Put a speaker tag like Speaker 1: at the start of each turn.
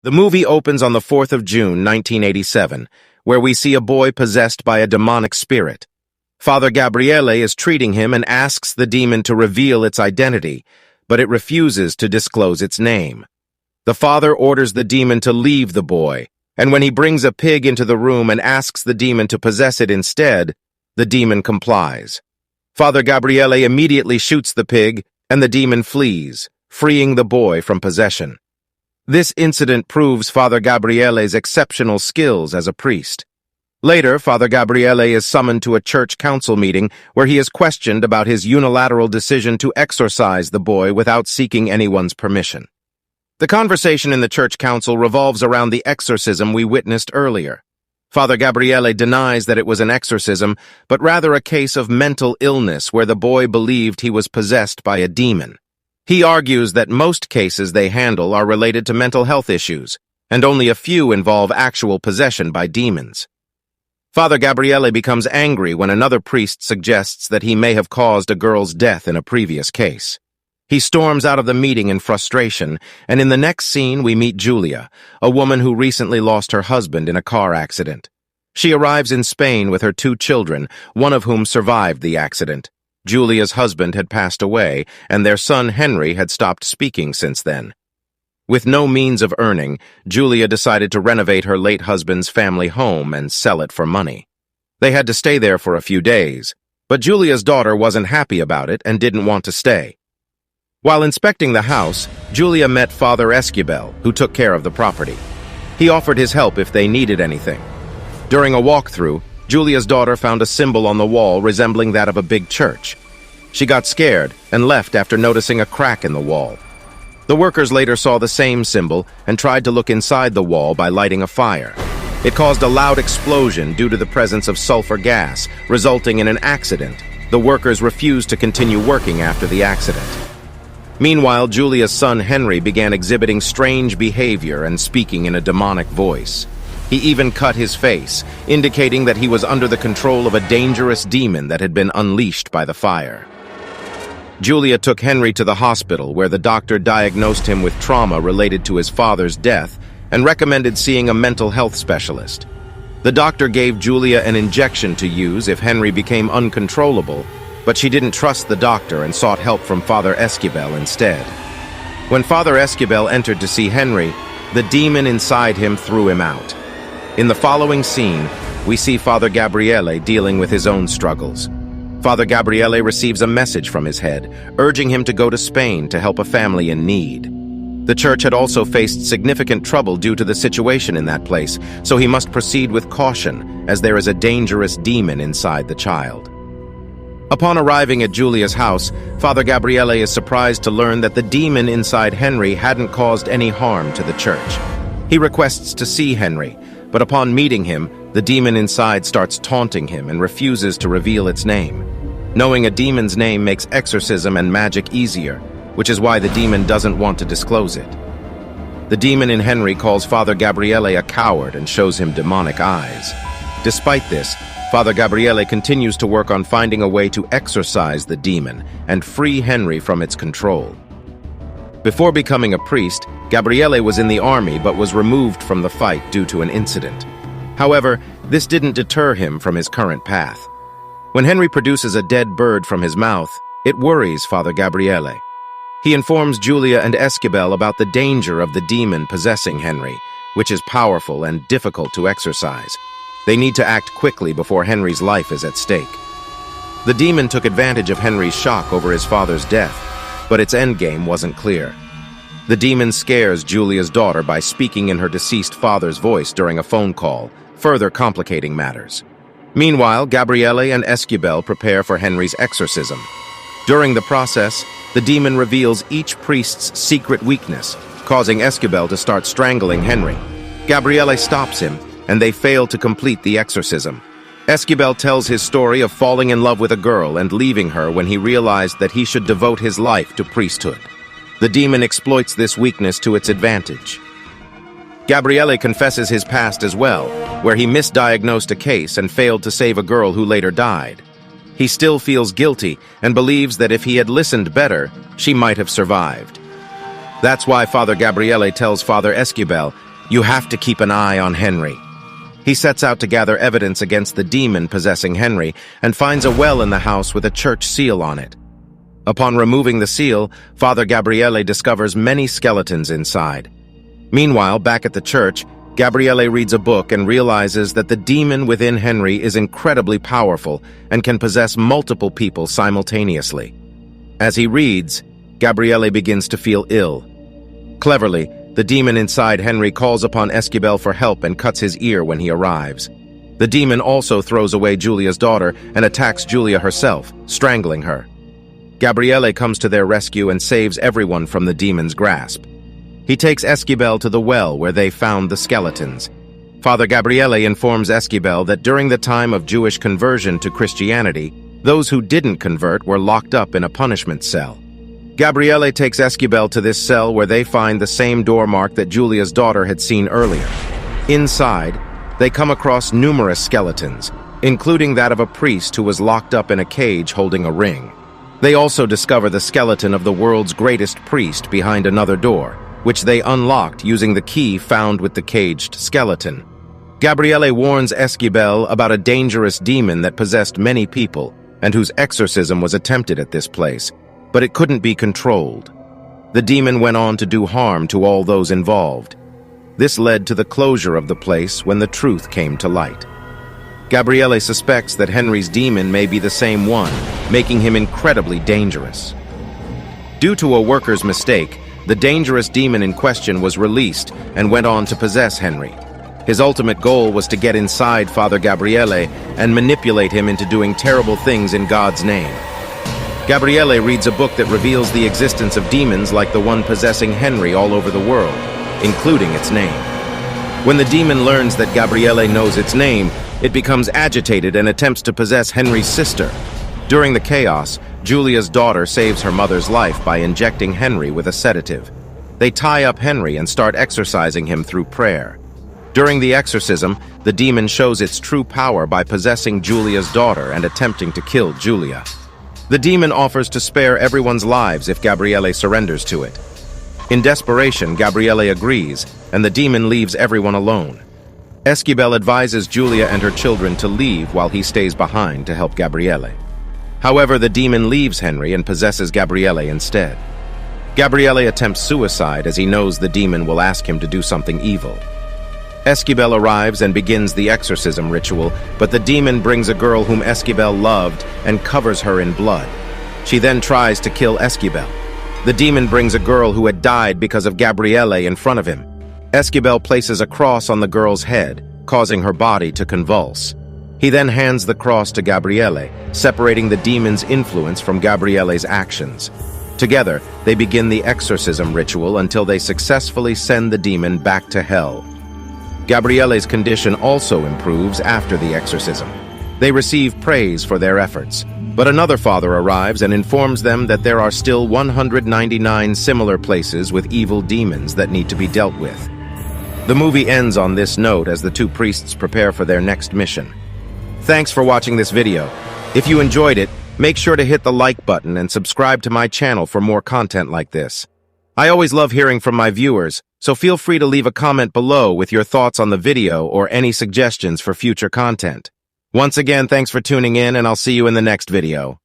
Speaker 1: The movie opens on the 4th of June, 1987, where we see a boy possessed by a demonic spirit. Father Gabriele is treating him and asks the demon to reveal its identity, but it refuses to disclose its name. The father orders the demon to leave the boy, and when he brings a pig into the room and asks the demon to possess it instead, the demon complies. Father Gabriele immediately shoots the pig, and the demon flees, freeing the boy from possession. This incident proves Father Gabriele's exceptional skills as a priest. Later, Father Gabriele is summoned to a church council meeting where he is questioned about his unilateral decision to exorcise the boy without seeking anyone's permission. The conversation in the church council revolves around the exorcism we witnessed earlier. Father Gabriele denies that it was an exorcism, but rather a case of mental illness where the boy believed he was possessed by a demon. He argues that most cases they handle are related to mental health issues, and only a few involve actual possession by demons. Father Gabriele becomes angry when another priest suggests that he may have caused a girl's death in a previous case. He storms out of the meeting in frustration, and in the next scene we meet Julia, a woman who recently lost her husband in a car accident. She arrives in Spain with her 2 children, one of whom survived the accident. Julia's husband had passed away, and their son Henry had stopped speaking since then. With no means of earning, Julia decided to renovate her late husband's family home and sell it for money. They had to stay there for a few days, but Julia's daughter wasn't happy about it and didn't want to stay. While inspecting the house, Julia met Father Gabriele, who took care of the property. He offered his help if they needed anything. During a walkthrough, Julia's daughter found a symbol on the wall resembling that of a big church. She got scared and left after noticing a crack in the wall. The workers later saw the same symbol and tried to look inside the wall by lighting a fire. It caused a loud explosion due to the presence of sulfur gas, resulting in an accident. The workers refused to continue working after the accident. Meanwhile, Julia's son Henry began exhibiting strange behavior and speaking in a demonic voice. He even cut his face, indicating that he was under the control of a dangerous demon that had been unleashed by the fire. Julia took Henry to the hospital, where the doctor diagnosed him with trauma related to his father's death and recommended seeing a mental health specialist. The doctor gave Julia an injection to use if Henry became uncontrollable, but she didn't trust the doctor and sought help from Father Gabriele instead. When Father Gabriele entered to see Henry, the demon inside him threw him out. In the following scene, we see Father Gabriele dealing with his own struggles. Father Gabriele receives a message from his head, urging him to go to Spain to help a family in need. The church had also faced significant trouble due to the situation in that place, so he must proceed with caution, as there is a dangerous demon inside the child. Upon arriving at Julia's house, Father Gabriele is surprised to learn that the demon inside Henry hadn't caused any harm to the church. He requests to see Henry, but upon meeting him, the demon inside starts taunting him and refuses to reveal its name. Knowing a demon's name makes exorcism and magic easier, which is why the demon doesn't want to disclose it. The demon in Henry calls Father Gabriele a coward and shows him demonic eyes. Despite this, Father Gabriele continues to work on finding a way to exorcise the demon and free Henry from its control. Before becoming a priest, Gabriele was in the army but was removed from the fight due to an incident. However, this didn't deter him from his current path. When Henry produces a dead bird from his mouth, it worries Father Gabriele. He informs Julia and Gabriele about the danger of the demon possessing Henry, which is powerful and difficult to exorcise. They need to act quickly before Henry's life is at stake. The demon took advantage of Henry's shock over his father's death, but its endgame wasn't clear. The demon scares Julia's daughter by speaking in her deceased father's voice during a phone call, further complicating matters. Meanwhile, Gabriele and Gabriele prepare for Henry's exorcism. During the process, the demon reveals each priest's secret weakness, causing Gabriele to start strangling Henry. Gabriele stops him, and they fail to complete the exorcism. Gabriele tells his story of falling in love with a girl and leaving her when he realized that he should devote his life to priesthood. The demon exploits this weakness to its advantage. Gabriele confesses his past as well, where he misdiagnosed a case and failed to save a girl who later died. He still feels guilty and believes that if he had listened better, she might have survived. That's why Father Gabriele tells Father Gabriele You have to keep an eye on Henry. He sets out to gather evidence against the demon possessing Henry and finds a well in the house with a church seal on it. Upon removing the seal, Father Gabriele discovers many skeletons inside. Meanwhile, back at the church, Gabriele reads a book and realizes that the demon within Henry is incredibly powerful and can possess multiple people simultaneously. As he reads, Gabriele begins to feel ill. Cleverly, the demon inside Henry calls upon Esquivel for help and cuts his ear when he arrives. The demon also throws away Julia's daughter and attacks Julia herself, strangling her. Gabriele comes to their rescue and saves everyone from the demon's grasp. He takes Esquivel to the well where they found the skeletons. Father Gabriele informs Esquivel that during the time of Jewish conversion to Christianity, those who didn't convert were locked up in a punishment cell. Gabriele takes Esquivel to this cell where they find the same door mark that Julia's daughter had seen earlier. Inside, they come across numerous skeletons, including that of a priest who was locked up in a cage holding a ring. They also discover the skeleton of the world's greatest priest behind another door, which they unlocked using the key found with the caged skeleton. Gabriele warns Esquivel about a dangerous demon that possessed many people and whose exorcism was attempted at this place, but it couldn't be controlled. The demon went on to do harm to all those involved. This led to the closure of the place when the truth came to light. Gabriele suspects that Henry's demon may be the same one, making him incredibly dangerous. Due to a worker's mistake, the dangerous demon in question was released and went on to possess Henry. His ultimate goal was to get inside Father Gabriele and manipulate him into doing terrible things in God's name. Gabriele reads a book that reveals the existence of demons like the one possessing Henry all over the world, including its name. When the demon learns that Gabriele knows its name, it becomes agitated and attempts to possess Henry's sister. During the chaos, Julia's daughter saves her mother's life by injecting Henry with a sedative. They tie up Henry and start exorcising him through prayer. During the exorcism, the demon shows its true power by possessing Julia's daughter and attempting to kill Julia. The demon offers to spare everyone's lives if Gabriele surrenders to it. In desperation, Gabriele agrees, and the demon leaves everyone alone. Esquivel advises Julia and her children to leave while he stays behind to help Gabriele. However, the demon leaves Henry and possesses Gabriele instead. Gabriele attempts suicide as he knows the demon will ask him to do something evil. Esquivel arrives and begins the exorcism ritual, but the demon brings a girl whom Esquivel loved and covers her in blood. She then tries to kill Esquivel. The demon brings a girl who had died because of Gabriele in front of him. Esquivel places a cross on the girl's head, causing her body to convulse. He then hands the cross to Gabriele, separating the demon's influence from Gabriele's actions. Together, they begin the exorcism ritual until they successfully send the demon back to hell. Gabriele's condition also improves after the exorcism. They receive praise for their efforts, but another father arrives and informs them that there are still 199 similar places with evil demons that need to be dealt with. The movie ends on this note as the two priests prepare for their next mission. Thanks for watching this video. If you enjoyed it, make sure to hit the like button and subscribe to my channel for more content like this. I always love hearing from my viewers, so feel free to leave a comment below with your thoughts on the video or any suggestions for future content. Once again, thanks for tuning in, and I'll see you in the next video.